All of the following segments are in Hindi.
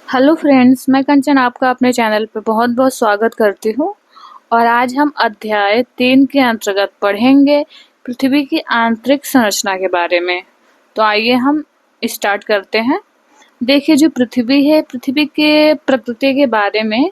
हेलो फ्रेंड्स, मैं कंचन आपका अपने चैनल पे बहुत-बहुत स्वागत करती हूँ और आज हम अध्याय 3 के अंतर्गत पढ़ेंगे पृथ्वी की आंतरिक संरचना के बारे में। तो आइए हम स्टार्ट करते हैं। देखिए जो पृथ्वी है, पृथ्वी के प्रकृति के बारे में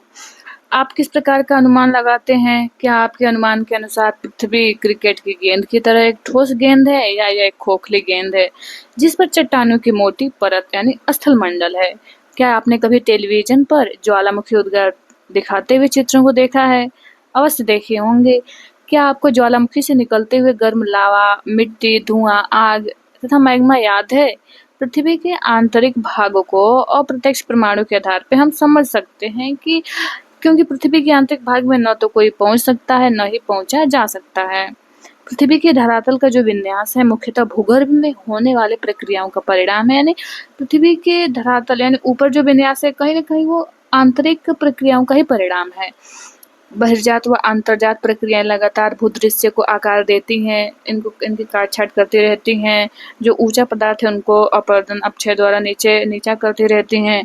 आप किस प्रकार का अनुमान लगाते हैं? क्या आपके अनुमान के अनुसार पृथ्वी क्रिकेट की गेंद की तरह एक ठोस गेंद है या यह एक खोखली गेंद है जिस पर चट्टानों की मोटी परत यानी स्थलमंडल है? क्या आपने कभी टेलीविजन पर ज्वालामुखी उद्गार दिखाते हुए चित्रों को देखा है? अवश्य देखे होंगे। क्या आपको ज्वालामुखी से निकलते हुए गर्म लावा, मिट्टी, धुआं, आग तथा मैग्मा याद है? पृथ्वी के आंतरिक भागों को अप्रत्यक्ष प्रमाणों के आधार पर हम समझ सकते हैं कि क्योंकि पृथ्वी के आंतरिक भाग में न तो कोई पहुंच सकता है, न ही पहुंचा जा सकता है। पृथ्वी के धरातल का जो विन्यास है मुख्यतः भूगर्भ में होने वाले प्रक्रियाओं का परिणाम है। यानी पृथ्वी के धरातल यानी ऊपर जो विन्यास है कहीं न कहीं वो आंतरिक प्रक्रियाओं का ही परिणाम है। बहिर्जात व अंतर्जात प्रक्रियाएं लगातार भूदृश्य को आकार देती हैं, इनकी काट-छाँट करती रहती हैं। जो ऊंचा पदार्थ है उनको अपरदन अपक्षय द्वारा नीचा करती रहती हैं।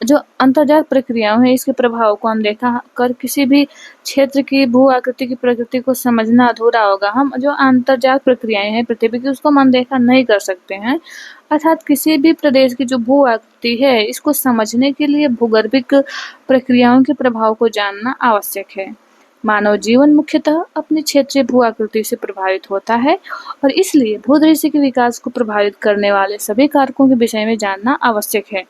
जो अंतर्जात प्रक्रियाएं हैं इसके प्रभाव को अनदेखा कर किसी भी क्षेत्र की भू आकृति की प्रकृति को समझना अधूरा होगा। हम जो अंतर्जात प्रक्रियाएं हैं पृथ्वी की उसको हम अनदेखा नहीं कर सकते हैं। अर्थात किसी भी प्रदेश की जो भू आकृति है इसको समझने के लिए भूगर्भिक प्रक्रियाओं के प्रभाव को जानना आवश्यक है। मानव जीवन मुख्यतः अपने क्षेत्रीय भू आकृति से प्रभावित होता है और इसलिए भूदृश्य के विकास को प्रभावित करने वाले सभी कारकों के विषय में जानना आवश्यक है।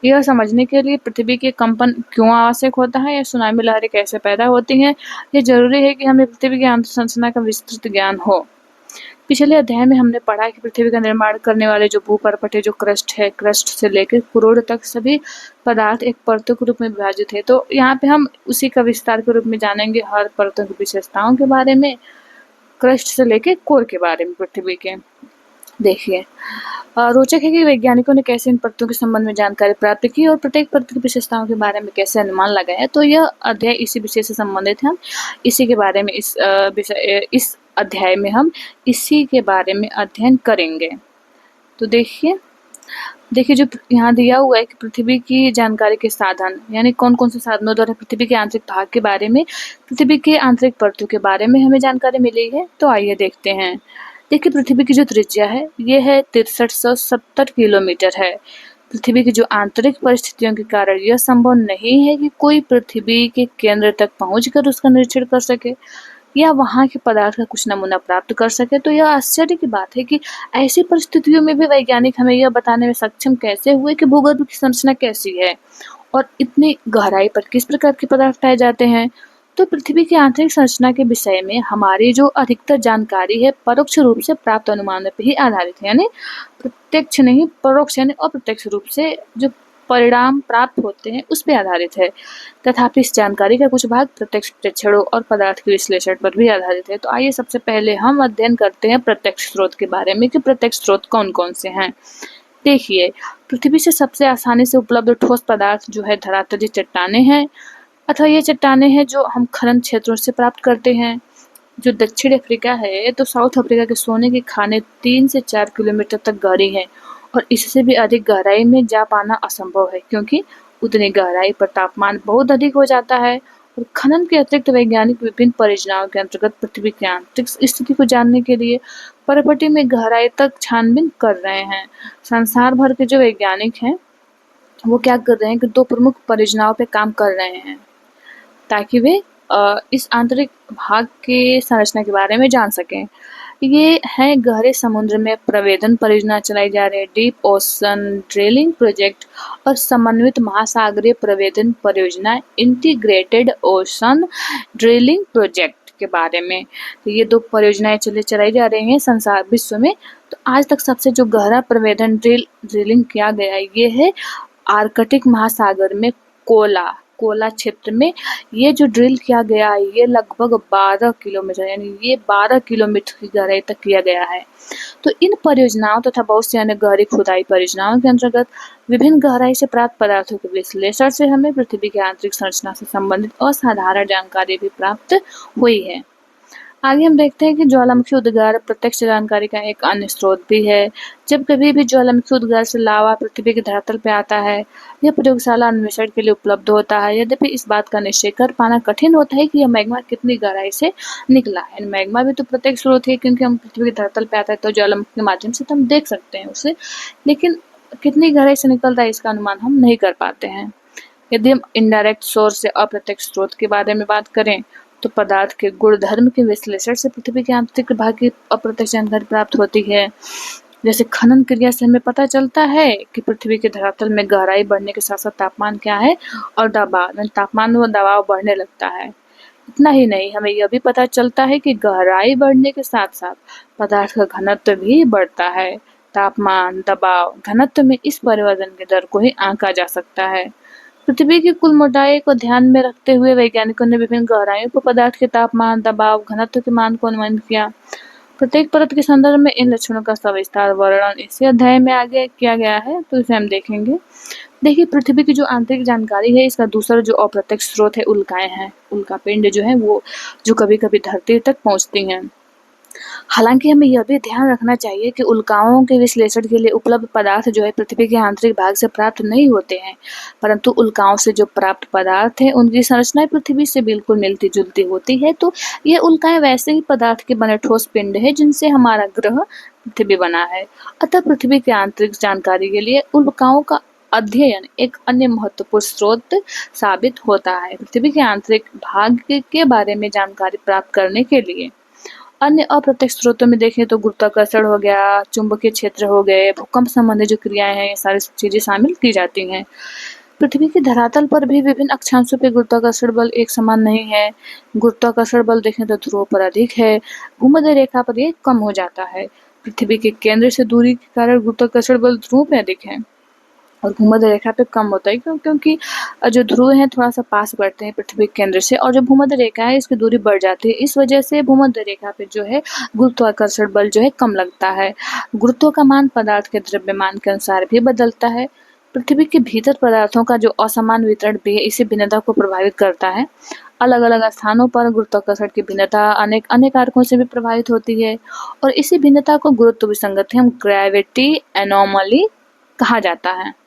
यह समझने के लिए पृथ्वी के कंपन क्यों आवश्यक होता है या सुनामी लहरें कैसे पैदा होती हैं, ये जरूरी है कि हमें पृथ्वी की आंतरिक संरचना का विस्तृत ज्ञान हो। पिछले अध्याय में हमने पढ़ा कि पृथ्वी का निर्माण करने वाले जो भूपर्वत है, जो क्रस्ट है, क्रस्ट से लेकर कुरोड़ तक सभी पदार्थ एक परतों के रूप में विभाजित है। तो यहाँ पे हम उसी का विस्तार के रूप में जानेंगे हर परतों की विशेषताओं के बारे में, क्रस्ट से लेकर कोर के बारे में पृथ्वी के। देखिए रोचक है कि वैज्ञानिकों ने कैसे इन परतों के संबंध में जानकारी प्राप्त की और प्रत्येक परत की विशेषताओं के बारे में कैसे अनुमान लगाया। तो यह अध्याय इसी विषय से संबंधित है। हम इसी के बारे में इस अध्याय में हम इसी के बारे में अध्ययन करेंगे। तो देखिए जो यहाँ दिया हुआ है कि पृथ्वी की जानकारी के साधन यानी कौन कौन से साधनों द्वारा पृथ्वी के आंतरिक भाग के बारे में, पृथ्वी के आंतरिक परतों के बारे में हमें जानकारी मिली है। तो आइए देखते हैं। देखिए पृथ्वी की जो त्रिज्या है ये है 6370 किलोमीटर है। पृथ्वी की जो आंतरिक परिस्थितियों के कारण यह संभव नहीं है कि कोई पृथ्वी के केंद्र तक पहुंचकर उसका निरीक्षण कर सके या वहां के पदार्थ का कुछ नमूना प्राप्त कर सके। तो यह आश्चर्य की बात है कि ऐसी परिस्थितियों में भी वैज्ञानिक हमें यह बताने में सक्षम कैसे हुए कि भूगर्भ की संरचना कैसी है और इतनी गहराई पर किस प्रकार के पदार्थ पाए जाते हैं। तो पृथ्वी की आंतरिक संरचना के विषय में हमारी जो अधिकतर जानकारी है परोक्ष रूप से प्राप्त अनुमानों पर ही आधारित है। यानी प्रत्यक्ष नहीं, परोक्ष यानी अप्रत्यक्ष रूप से जो परिणाम प्राप्त होते हैं उस पर आधारित है। तथापि इस जानकारी का कुछ भाग प्रत्यक्ष प्रेक्षणों और पदार्थ के विश्लेषण पर भी आधारित है। तो आइए सबसे पहले हम अध्ययन करते हैं प्रत्यक्ष स्रोत के बारे में कि प्रत्यक्ष स्रोत कौन कौन से हैं। देखिए पृथ्वी से सबसे आसानी से उपलब्ध ठोस पदार्थ जो है धरातलीय चट्टानें हैं अथवा ये चट्टानें हैं जो हम खनन क्षेत्रों से प्राप्त करते हैं। जो दक्षिण अफ्रीका है तो साउथ अफ्रीका के सोने की खानें 3 से 4 किलोमीटर तक गहरी हैं और इससे भी अधिक गहराई में जा पाना असंभव है क्योंकि उतनी गहराई पर तापमान बहुत अधिक हो जाता है। और खनन के अतिरिक्त वैज्ञानिक विभिन्न परियोजनाओं के अंतर्गत पृथ्वी की आंतरिक स्थिति को जानने के लिए पर्वतीय में गहराई तक छानबीन कर रहे हैं। संसार भर के जो वैज्ञानिक हैं वो क्या कर रहे हैं कि 2 प्रमुख परियोजनाओं पे काम कर रहे हैं ताकि वे इस आंतरिक भाग के संरचना के बारे में जान सकें। ये है गहरे समुद्र में प्रवेदन परियोजना चलाई जा रही है, डीप ओशन ड्रिलिंग प्रोजेक्ट, और समन्वित महासागरीय प्रवेदन परियोजना इंटीग्रेटेड ओशन ड्रिलिंग प्रोजेक्ट के बारे में। तो ये 2 परियोजनाएं चलाई जा रही हैं संसार विश्व में। तो आज तक सबसे जो गहरा प्रवेदन ड्रिलिंग किया गया है ये है आर्कटिक महासागर में कोला क्षेत्र में। ये जो ड्रिल किया गया है ये लगभग 12 किलोमीटर यानी ये 12 किलोमीटर की गहराई तक किया गया है। तो इन परियोजनाओं तथा बहुत सी अन्य गहरी खुदाई परियोजनाओं के अंतर्गत विभिन्न गहराई से प्राप्त पदार्थों के विश्लेषण से हमें पृथ्वी की आंतरिक संरचना से संबंधित असाधारण जानकारी भी प्राप्त हुई है। आगे हम देखते हैं कि ज्वालामुखी उद्गार प्रत्यक्ष जानकारी का एक अन्य स्रोत भी है। जब कभी भी ज्वालामुखी उद्गार से लावा पृथ्वी की धरातल पे आता है, यह प्रयोगशाला अन्वेषण के लिए उपलब्ध होता है। यद्यपि इस बात का निश्चय कर पाना कठिन होता है कि यह मैग्मा कितनी गहराई से निकला है। मैग्मा भी तो प्रत्यक्ष स्रोत है, क्योंकि हम पृथ्वी की धरातल पे आता है तो ज्वालामुखी के माध्यम से तो हम देख सकते हैं उसे, लेकिन कितनी गहराई से निकल रहा है इसका अनुमान हम नहीं कर पाते हैं। यदि हम इनडायरेक्ट सोर्स या अप्रत्यक्ष स्रोत के बारे में बात करें, तो पदार्थ के गुणधर्म के विश्लेषण से पृथ्वी के आंतरिक भाग की अप्रत्यक्ष जानकारी प्राप्त होती है। जैसे खनन क्रिया से हमें पता चलता है कि पृथ्वी के धरातल में गहराई बढ़ने के साथ साथ तापमान क्या है और दबाव, तापमान व दबाव बढ़ने लगता है। इतना ही नहीं, हमें यह भी पता चलता है कि गहराई बढ़ने के साथ साथ पदार्थ का घनत्व भी बढ़ता है। तापमान, दबाव, घनत्व में इस परिवर्तन के दर को ही आंका जा सकता है। पृथ्वी की कुल मोटाई को ध्यान में रखते हुए वैज्ञानिकों ने विभिन्न गहराइयों पर पदार्थ के तापमान, दबाव, घनत्व के मान को अनुमानित किया। प्रत्येक परत के संदर्भ में इन लक्षणों का सविस्तार वर्णन इसी अध्याय में आगे किया गया है, तो इसे हम देखेंगे। देखिए, पृथ्वी की जो आंतरिक जानकारी है, इसका दूसरा जो अप्रत्यक्ष स्रोत है उल्काएं हैं। उल्कापिंड जो है वो जो कभी कभी धरती तक पहुंचती हैं। हालांकि हमें यह भी ध्यान रखना चाहिए कि उल्काओं के विश्लेषण के लिए उपलब्ध पदार्थ जो है पृथ्वी के आंतरिक भाग से प्राप्त नहीं होते हैं, परंतु उल्काओं से जो प्राप्त पदार्थ है उनकी संरचना पृथ्वी से बिल्कुल मिलती जुलती होती है। तो ये उल्काएं वैसे ही पदार्थ के बने ठोस पिंड है जिनसे हमारा ग्रह पृथ्वी बना है। अतः पृथ्वी की आंतरिक जानकारी के लिए उल्काओं का अध्ययन एक अन्य महत्वपूर्ण स्रोत साबित होता है। पृथ्वी के आंतरिक भाग के बारे में जानकारी प्राप्त करने के लिए अन्य अप्रत्यक्ष स्रोतों में देखें तो गुरुत्वाकर्षण हो गया, चुंबकीय क्षेत्र हो गए, भूकंप संबंधी जो क्रियाएं हैं, ये सारी चीजें शामिल की जाती हैं। पृथ्वी की धरातल पर भी विभिन्न अक्षांशों पे गुरुत्वाकर्षण बल एक समान नहीं है। गुरुत्वाकर्षण बल देखें तो ध्रुव पर अधिक है, भूमध्य रेखा पर ये कम हो जाता है। पृथ्वी के केंद्र से दूरी के कारण गुरुत्वाकर्षण बल ध्रुव पे अधिक है और भूमध्य रेखा पे कम होता है, क्योंकि जो ध्रुव है थोड़ा सा पास बढ़ते हैं पृथ्वी के केंद्र से, और जो भूमध्य रेखा है इसकी दूरी बढ़ जाती है। इस वजह से भूमध्य रेखा पे जो है गुरुत्वाकर्षण बल जो है कम लगता है। गुरुत्व का मान पदार्थ के द्रव्यमान के अनुसार भी बदलता है। पृथ्वी के भीतर पदार्थों का जो असमान वितरण भी है इसी भिन्नता को प्रभावित करता है। अलग अलग स्थानों पर गुरुत्वाकर्षण की भिन्नता अनेक अन्य कारकों से भी प्रभावित होती है, और इसी भिन्नता को गुरुत्व विसंगति हम ग्रेविटी एनोमली कहा जाता है।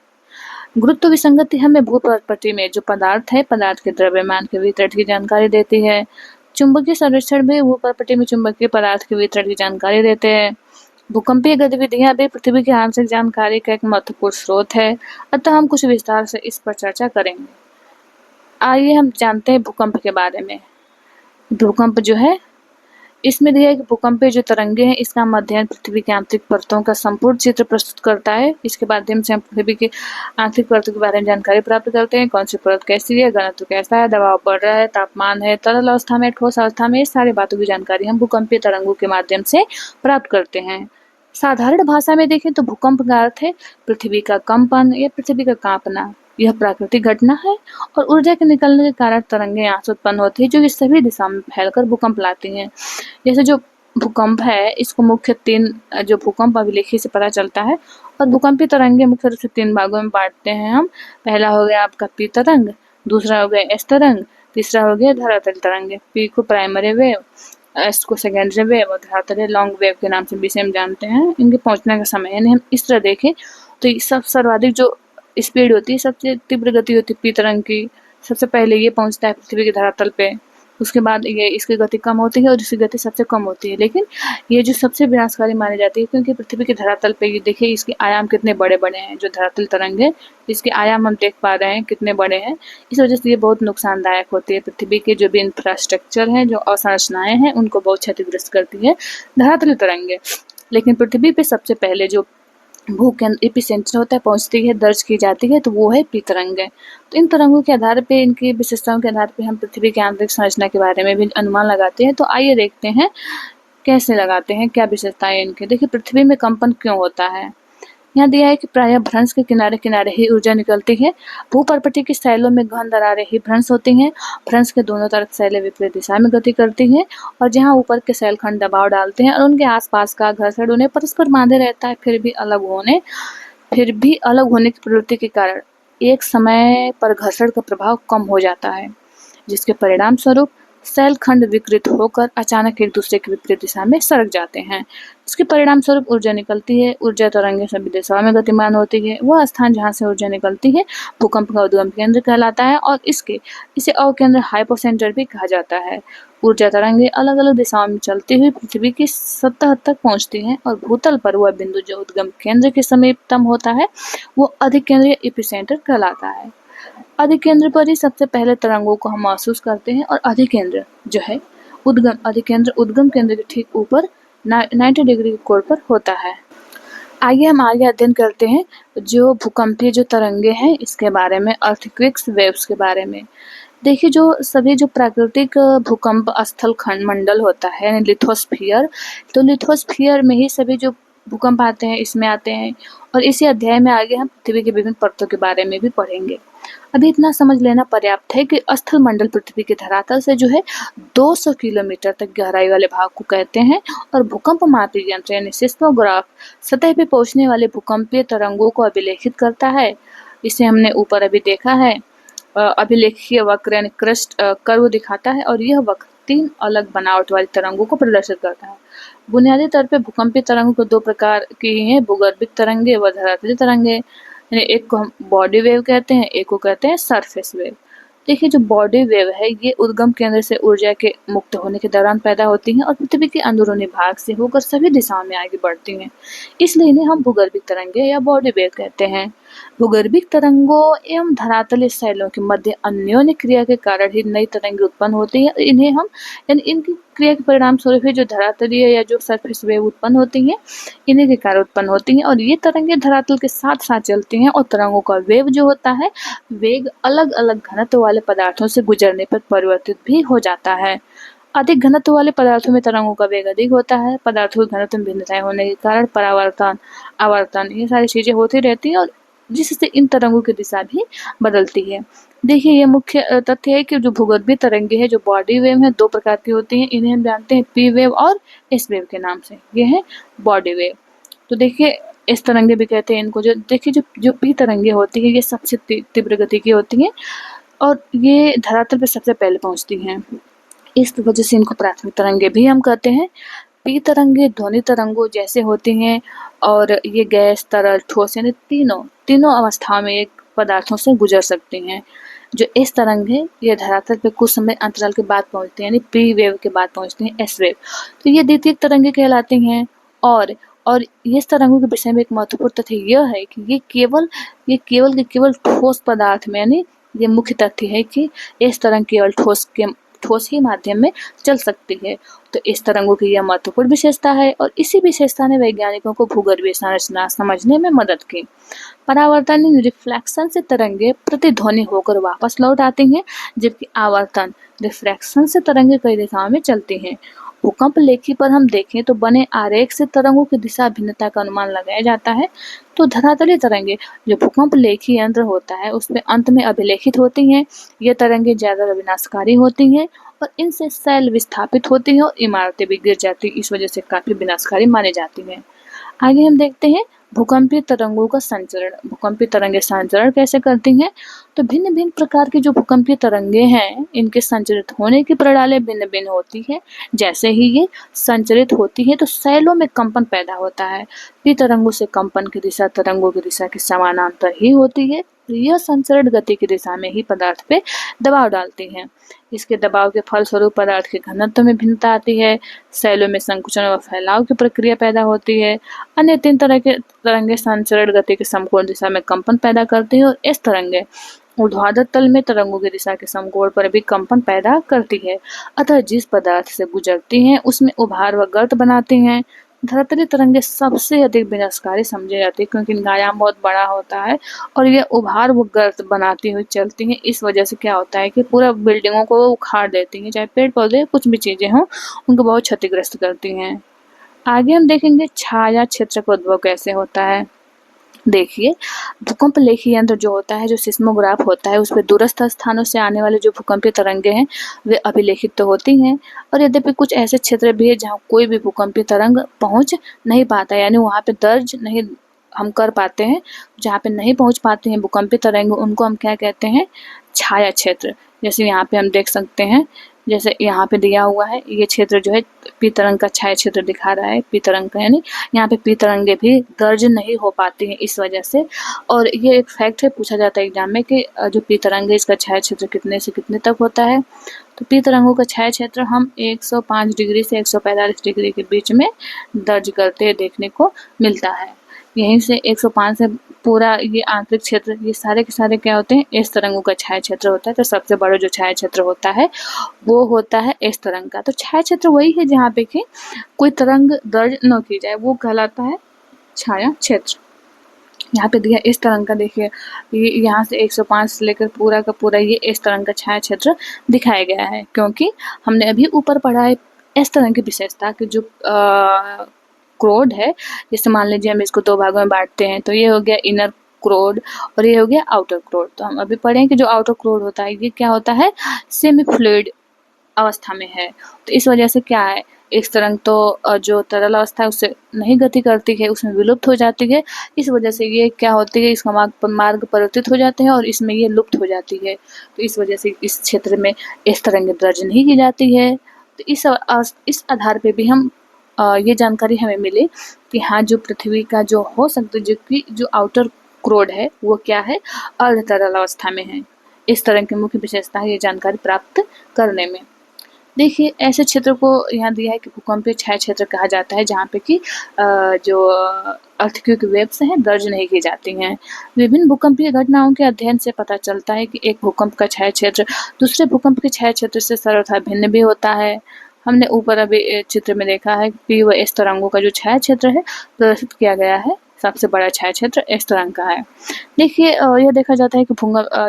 गुरुत्व विसंगति हमें भूप्रकृति में जो पदार्थ है पदार्थ के द्रव्यमान के वितरण की जानकारी देती है। चुंबकीय सर्वेक्षण भी भूप्रकृति में चुंबकीय पदार्थ के वितरण की जानकारी देते हैं। भूकंपीय गतिविधियां भी पृथ्वी की आंतरिक जानकारी का एक महत्वपूर्ण स्रोत है। अतः हम कुछ विस्तार से इस पर चर्चा करेंगे। आइए हम जानते हैं भूकंप के बारे में। भूकंप जो है इसमें दिया है कि भूकंपीय जो तरंगे हैं इसका अध्ययन पृथ्वी की आंतरिक परतों का संपूर्ण चित्र प्रस्तुत करता है। इसके माध्यम से हम पृथ्वी की आंतरिक परतों के बारे में जानकारी प्राप्त करते हैं। कौन सी परत कैसी है, घनत्व कैसा है, दबाव बढ़ रहा है, तापमान है, तरल अवस्था में, ठोस अवस्था में, ये सारी बातों की जानकारी हम भूकंपीय तरंगों के माध्यम से प्राप्त करते हैं। साधारण भाषा में देखें तो भूकंप का अर्थ है पृथ्वी का कंपन या पृथ्वी का कांपना। यह प्राकृतिक घटना है और ऊर्जा के निकलने के कारण तरंगे यहाँ से उत्पन्न होती है जो कि सभी दिशा में फैलकर भूकंप लाती हैं। जैसे जो भूकंप है इसको मुख्य तीन जो भूकंप अभिलेखी से पता चलता है, और भूकंपीय तरंगे मुख्य रूप से तीन भागों में बांटते हैं हम। पहला हो गया आपका पी तरंग, दूसरा हो गया एस तरंग, तीसरा हो गया धरातल तरंगे। पी को प्राइमरी वेव, एस को सेकेंडरी वेव और धरातल लॉन्ग वेव के नाम से भी हम जानते हैं। इनके पहुंचने का समय यानी हम इस तरह देखें तो ये सब सर्वाधिक जो स्पीड होती है, सबसे तीव्र गति होती है पी तरंग की। सबसे पहले ये पहुंचता है पृथ्वी के धरातल पे, उसके बाद ये इसकी गति कम होती है और इसकी गति सबसे कम होती है। लेकिन ये जो सबसे विनाशकारी मानी जाती है क्योंकि पृथ्वी के धरातल पे ये देखिए इसके आयाम कितने बड़े बड़े हैं। जो धरातल तरंग है इसके आयाम हम देख पा रहे हैं कितने बड़े हैं। इस वजह से ये बहुत नुकसानदायक होती है। पृथ्वी के जो भी इंफ्रास्ट्रक्चर हैं, जो अवसंरचनाएं हैं, उनको बहुत क्षतिग्रस्त करती है धरातल तरंगे। लेकिन पृथ्वी पे सबसे पहले जो भूकेंद्र एपिसेंटर होता है पहुंचती है, दर्ज की जाती है, तो वो है पी तरंगे। तो इन तरंगों के आधार पे, इनकी विशेषताओं के आधार पे हम पृथ्वी की आंतरिक संरचना के बारे में भी अनुमान लगाते हैं। तो आइए देखते हैं कैसे लगाते हैं, क्या विशेषताएं इनकी। देखिए पृथ्वी में कंपन क्यों होता है। यहाँ दिया है कि प्रायः भ्रंश के किनारे किनारे ही ऊर्जा निकलती है। भूपर्वतीय की शैलों में घन दरारें ही भ्रंश होती हैं। भ्रंश के दोनों तरफ शैलें विपरीत दिशा में गति करती हैं, और जहाँ ऊपर के शैलखंड दबाव डालते हैं और उनके आसपास का घर्षण उन्हें परस्पर बांधे रहता है, फिर भी अलग होने की प्रवृत्ति के कारण एक समय पर घर्षण का प्रभाव कम हो जाता है, जिसके परिणाम स्वरूप सेल खंड विकृत होकर अचानक एक दूसरे के विपरीत दिशा में सरक जाते हैं। इसके परिणाम स्वरूप ऊर्जा निकलती है। ऊर्जा तरंगें सभी दिशाओं में गतिमान होती है। वह स्थान जहाँ से ऊर्जा निकलती है भूकंप का उद्गम केंद्र कहलाता है और इसे अवकेंद्र हाइपोसेंटर भी कहा जाता है। ऊर्जा तरंगें अलग अलग दिशाओं में चलती हुई पृथ्वी की सतह तक पहुंचती हैं और भूतल पर वह बिंदु जो उद्गम केंद्र के समीपतम होता है वो अधिकेंद्रीय एपिसेंटर कहलाता है। अधिकेंद्र पर ही सबसे पहले तरंगों को हम महसूस करते हैं और अधिकेंद्र जो है अधिकेंद्र उद्गम केंद्र के ठीक ऊपर 90 डिग्री के कोण पर होता है। आइए हम आगे अध्ययन करते हैं जो भूकंपीय जो तरंगे हैं इसके बारे में, अर्थक्वेक्स वेव्स के बारे में। देखिए जो प्राकृतिक भूकंप स्थल खंड मंडल होता है यानी लिथोस्फीयर, तो लिथोस्फीयर में ही सभी जो भूकंप आते हैं इसमें आते हैं और इसी अध्याय में आगे हम पृथ्वी के विभिन्न परतों के बारे में भी पढ़ेंगे। अभी इतना समझ लेना पर्याप्त है कि स्थल मंडल पृथ्वी के धरातल से जो है 200 किलोमीटर तक गहराई वाले भाग को कहते हैं और भूकंप मापी यंत्र यानी सिस्मोग्राफ सतह पे पहुंचने वाले भूकंपीय तरंगों को अभिलेखित करता है। इसे हमने ऊपर अभी देखा है। अभिलेखीय वक्र यानी क्रस्ट कर्व दिखाता है और यह वक्र 3 अलग बनावट वाली तरंगों को प्रदर्शित करता है। बुनियादी तौर पे भूकंपीय तरंगों को 2 प्रकार की हैं, भूगर्भिक तरंगे व धरातलीय तरंगे। यानी एक को हम बॉडी वेव कहते हैं, एक को कहते हैं सरफेस वेव। देखिए जो बॉडी वेव है ये उद्गम केंद्र से ऊर्जा के मुक्त होने के दौरान पैदा होती हैं और पृथ्वी के अंदरूनी भाग से होकर सभी दिशाओं में आगे बढ़ती हैं, इसलिए इन्हें हम भूगर्भिक तरंगे या बॉडी वेव कहते हैं। भूगर्भिक तरंगों एवं धरातलीय शैलों के मध्य अन्योन्य क्रिया के कारण ही नई तरंगे उत्पन्न होती हैं। इन्हें हम यानी इनकी क्रिया के परिणाम स्वरूप जो धरातलीय या जो सरफेस वेव उत्पन्न होती हैं इन्हीं के कारण उत्पन्न होती हैं और ये तरंगे धरातल के साथ साथ चलती हैं और तरंगों का वेग जो होता है वेग अलग अलग घनत्व वाले पदार्थों से गुजरने पर परिवर्तित भी हो जाता है। अधिक घनत्व वाले पदार्थों में तरंगों का वेग अधिक होता है। पदार्थों के घनत्व में भिन्नताएं होने के कारण परावर्तन, आवर्तन ये सारी चीजें होती रहती हैं और जिससे इन तरंगों की दिशा भी बदलती है। देखिए ये मुख्य तथ्य है कि जो भूगर्भीय तरंगे हैं जो बॉडी वेव है 2 प्रकार की होती हैं। इन्हें हम जानते हैं पी वेव और एस वेव के नाम से। ये है बॉडी वेव। तो देखिए इस तरंगे भी कहते हैं इनको। जो देखिए जो पी तरंगे होती है ये सबसे तीव्र गति की होती हैं और ये धरातल पर सबसे पहले पहुंचती हैं। इस वजह से इनको प्राथमिक तरंगे भी हम कहते हैं। पी तरंगे ध्वनि तरंगों जैसे होती हैं और ये गैस, तरल, ठोस यानी तीनों अवस्थाओं में एक पदार्थों से गुजर सकती हैं। जो एस तरंग है ये धरातल पे कुछ समय अंतराल के बाद पहुंचती हैं यानी पी वेव के बाद पहुंचती हैं एस वेव। तो ये द्वितीयक तरंगे कहलाती हैं और ये तरंगों के विषय में एक महत्वपूर्ण तथ्य यह है कि ये केवल ठोस पदार्थ में यानी ये मुख्य तथ्य है कि इस तरंग केवल ठोस ही माध्यम में चल सकती है। तो इस तरंगों की यह महत्वपूर्ण विशेषता है और इसी विशेषता ने वैज्ञानिकों को भूगर्भीय संरचना समझने में मदद की। परावर्तन रिफ्लेक्शन से तरंगे प्रतिध्वनि होकर वापस लौट आती हैं जबकि आवर्तन रिफ्रैक्शन से तरंगे कई दिशाओं में चलती हैं। भूकंप लेखी पर हम देखें तो बने आरेख से तरंगों की दिशा भिन्नता का अनुमान लगाया जाता है। तो धरातलीय तरंगे जो भूकंप लेखी यंत्र होता है उसमें अंत में अभिलेखित होती हैं। ये तरंगे ज्यादा विनाशकारी होती हैं और इनसे शैल विस्थापित होती हैं और इमारतें भी गिर जाती हैं, इस वजह से काफी विनाशकारी मानी जाती हैं। आगे हम देखते हैं भूकंपीय तरंगों का संचरण। भूकंपीय तरंगे संचरण कैसे करती हैं? तो भिन्न भिन्न प्रकार की जो भूकंपीय तरंगे हैं इनके संचरित होने की प्रणाली भिन्न भिन्न होती है। जैसे ही ये संचरित होती है तो शैलों में कंपन पैदा होता है। पी तरंगों से कंपन की दिशा तरंगों की दिशा के समानांतर ही होती है। यह संचरण गति की दिशा में ही पदार्थ पे दबाव डालती है। इसके दबाव के फलस्वरूप पदार्थ के घनत्व में भिन्नता आती है। शैलों में संकुचन व फैलाव की प्रक्रिया पैदा होती है। अन्य 3 तरह के तरंगे संचरण गति के समकोण दिशा में कंपन पैदा करती है और इस तरंगे ऊर्ध्वाधर तल में तरंगों की दिशा के समकोण पर भी कंपन पैदा करती है। अतः जिस पदार्थ से गुजरती हैं उसमें उभार व गर्त बनाती हैं। धरातलीय तरंगे सबसे अधिक विनाशकारी समझी जाती है क्योंकि इनका आयाम बहुत बड़ा होता है और ये उभार व गर्त बनाती हुई चलती हैं। इस वजह से क्या होता है कि पूरा बिल्डिंगों को उखाड़ देती हैं, चाहे पेड़ पौधे कुछ भी चीजें हों उनको बहुत क्षतिग्रस्त करती हैं। आगे हम देखेंगे छाया क्षेत्र का उद्भव कैसे होता है। देखिए भूकंप लेखी यंत्र जो होता है जो सिस्मोग्राफ होता है उस पर दूरस्थ स्थानों से आने वाले जो भूकंपीय तरंगे हैं वे अभिलेखित तो होती हैं और यद्यपि कुछ ऐसे क्षेत्र भी है जहाँ कोई भी भूकंपीय तरंग पहुंच नहीं पाता यानी वहाँ पे दर्ज नहीं हम कर पाते हैं। जहाँ पे नहीं पहुंच पाते हैं भूकंपीय तरंग उनको हम क्या कहते हैं? छाया क्षेत्र। जैसे यहाँ पे हम देख सकते हैं, जैसे यहाँ पे दिया हुआ है, ये क्षेत्र जो है पी तरंग का छाया क्षेत्र दिखा रहा है, पी तरंग का, यानी यहाँ पे पी तरंगे भी दर्ज नहीं हो पाती हैं इस वजह से। और ये एक फैक्ट है, पूछा जाता है एग्जाम में कि जो पी तरंग है इसका छाया क्षेत्र कितने से कितने तक होता है। तो पी तरंगों का छाया क्षेत्र हम 105 डिग्री से 145 डिग्री के बीच में दर्ज करते देखने को मिलता है। यहीं से 105 से पूरा ये आंतरिक क्षेत्र, ये सारे के सारे क्या होते हैं, एस तरंगों का छाया क्षेत्र होता है। तो सबसे बड़ा जो छाया क्षेत्र होता है वो होता है एस तरंग का। तो छाया क्षेत्र वही है जहाँ पे कि कोई तरंग दर्ज न की जाए, वो कहलाता है छाया क्षेत्र। यहाँ पे दिया इस तरंग का, देखिए ये यहाँ से 105 से लेकर पूरा का पूरा ये इस तरंग का छाया क्षेत्र दिखाया गया है, क्योंकि हमने अभी ऊपर पढ़ा है इस तरंग की विशेषता कि जो क्रोड है, जैसे मान लीजिए हम इसको दो भागों में बांटते हैं, तो ये हो गया इनर क्रोड और ये हो गया आउटर क्रोड। तो हम अभी पढ़े कि जो आउटर क्रोड होता है ये क्या होता है, सेमी फ्लूइड अवस्था में है। तो इस वजह से क्या है, इस तरंग तो जो तरल अवस्था है उससे नहीं गति करती है, उसमें विलुप्त हो जाती है। इस वजह से ये क्या होती है, इसका मार्ग परिवर्तित हो जाते हैं और इसमें ये लुप्त हो जाती है। तो इस वजह से इस क्षेत्र में इस तरंग दर्ज नहीं की जाती है। तो इस आधार पे भी हम ये जानकारी हमें मिली कि हाँ, जो पृथ्वी का जो हो सकता है, जो आउटर क्रोड है वो क्या है, अर्ध तरल अवस्था में है। इस तरह की मुख्य विशेषता है ये जानकारी प्राप्त करने में। देखिए ऐसे क्षेत्र को यहाँ दिया है कि भूकंपीय छाया क्षेत्र कहा जाता है, जहाँ पे कि जो अर्थक्वेक वेव्स हैं दर्ज नहीं की जाती हैं। विभिन्न भूकंपीय घटनाओं के अध्ययन से पता चलता है कि एक भूकंप का छाया क्षेत्र दूसरे भूकंप के छाया क्षेत्र से सर्वथा भिन्न भी होता है। हमने ऊपर अभी चित्र में देखा है पी व एस तरंगों का जो छाया क्षेत्र है प्रदर्शित किया गया है, सबसे बड़ा छाया क्षेत्र एस तरंग का है। देखिए यह देखा जाता है कि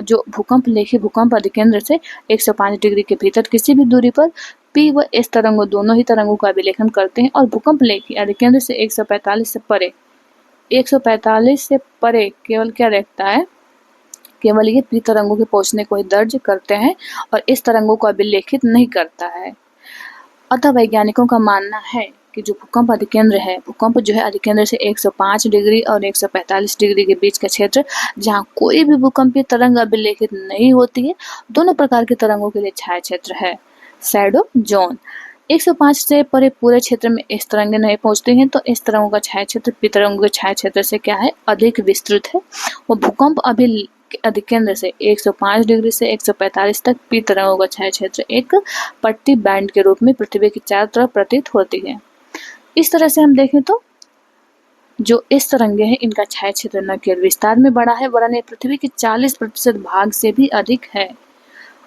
जो भूकंप लेखी भूकंप अधिकेंद्र से 105 डिग्री के भीतर किसी भी दूरी पर पी व एस तरंगों दोनों ही तरंगों का अभिलेखन करते हैं, और भूकंप लेखी अधिकेंद्र से 145 से परे 145 से परे केवल क्या देखता है, केवल ये पी तरंगों के पहुंचने को ही दर्ज करते हैं और इस तरंगों को अभिलेखित नहीं करता है। अतः वैज्ञानिकों का मानना है कि जो भूकंप अधिकेंद्र है, भूकंप जो है अधिकेंद्र से 105 डिग्री और 145 डिग्री के बीच का क्षेत्र, जहाँ कोई भी भूकंपीय तरंग अभिलेखित नहीं होती है, दोनों प्रकार की तरंगों के लिए छाया क्षेत्र है, शैडो जोन। 105 से परे पूरे क्षेत्र में इस तरंगें नहीं पहुंचती हैं, तो इस तरंगों का छाया क्षेत्र पी तरंगों के छाया क्षेत्र से क्या है, अधिक विस्तृत है। वो भूकंप अधिकेंद्र से 105 डिग्री से 145 तक पी तरंगों का छाया क्षेत्र एक पट्टी बैंड के रूप में पृथ्वी के चारों तरफ प्रतीत होती है। इस तरह से हम देखें तो जो इस तरंगे हैं इनका छाया क्षेत्र न केवल विस्तार में बड़ा है वरन पृथ्वी के 40% भाग से भी अधिक है।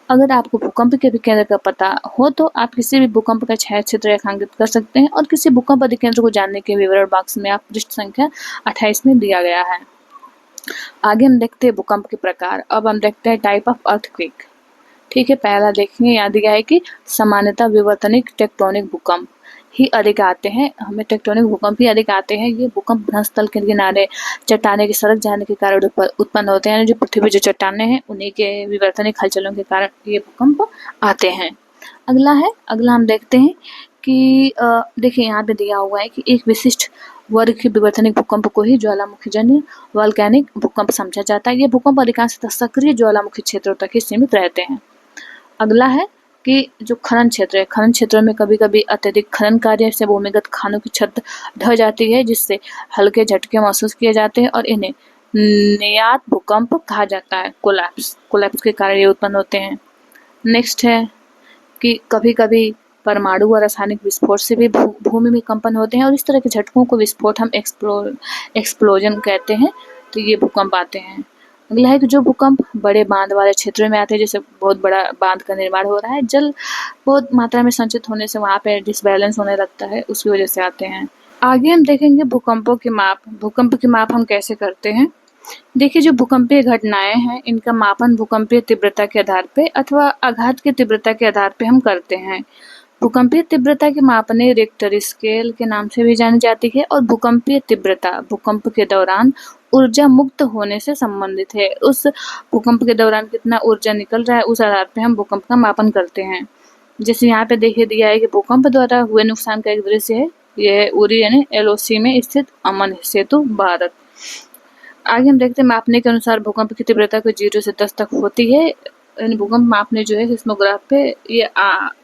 अगर आपको भूकंप के विकेंद्र का पता हो तो आप किसी भी भूकंप का छाया क्षेत्र रेखांकित कर सकते हैं, और किसी भूकंप अधिकेंद्र को जानने के विवरण बॉक्स में आप पृष्ठ संख्या 28 में दिया गया है। आगे हम देखते हैं भूकंप के प्रकार। अब हम देखते हैं टाइप ऑफ अर्थक्वेक। ठीक है, पहला देखेंगे, यहाँ दिया है कि सामान्यतः विवर्तनिक टेक्टोनिक भूकंप ही अधिक आते हैं, हमें टेक्टोनिक भूकंप ही अधिक आते हैं। ये भूकंप भ्रंशस्थल के किनारे चट्टाने के सरक जाने के कारण उत्पन्न होते हैं, जो पृथ्वी जो चट्टाने हैं उन्हीं के विवर्तनिक हलचलों के कारण ये भूकंप आते हैं। अगला हम देखते हैं कि देखिए यहाँ पे दिया हुआ है कि एक विशिष्ट वर्ग के विवर्तनिक भूकंप को ही ज्वालामुखीजन्य वोल्केनिक भूकंप समझा जाता है। ये भूकंप अधिकांशतः सक्रिय ज्वालामुखी क्षेत्रों तक ही सीमित रहते हैं। अगला है कि जो खनन क्षेत्र है, खनन क्षेत्रों में कभी कभी अत्यधिक खनन कार्य से भूमिगत खानों की छत ढह जाती है, जिससे हल्के झटके महसूस किए जाते हैं और इन्हें नियात भूकंप कहा जाता है। कोलैप्स के कारण ये उत्पन्न होते हैं। नेक्स्ट है कि कभी कभी परमाणु और रासायनिक विस्फोट से भी भूमि में कंपन होते हैं, और इस तरह के झटकों को विस्फोट हम एक्सप्लोजन कहते हैं। तो ये भूकंप आते हैं। अगला है कि जो भूकंप बड़े बांध वाले क्षेत्रों में आते हैं, जैसे बहुत बड़ा बांध का निर्माण हो रहा है, जल बहुत मात्रा में संचित होने से वहाँ पे डिसबैलेंस होने लगता है, उसकी वजह से आते हैं। आगे हम देखेंगे भूकंपों के माप। भूकंप के माप हम कैसे करते हैं। देखिए जो भूकंपीय घटनाएं हैं इनका मापन भूकंपीय तीव्रता के आधार पे अथवा आघात की तीव्रता के आधार पे हम करते हैं। भूकंपीय तीव्रता की मापने रिक्टर स्केल के नाम से भी जानी जाती है, और भूकंपीय तीव्रता भूकंप के दौरान ऊर्जा मुक्त होने से संबंधित है। उस भूकंप के दौरान कितना ऊर्जा निकल रहा है उस आधार पे हम भूकंप का मापन करते हैं। जैसे यहाँ पे देखिए दिया है कि भूकंप द्वारा हुए नुकसान का एक दृश्य है। यह है उरी यानी LOC में स्थित अमन सेतु भारत। आगे हम देखते हैं मापने के अनुसार भूकंप की तीव्रता को 0 से 10 तक होती है। यानी भूकंप मापने जो है सिस्मोग्राफ पे ये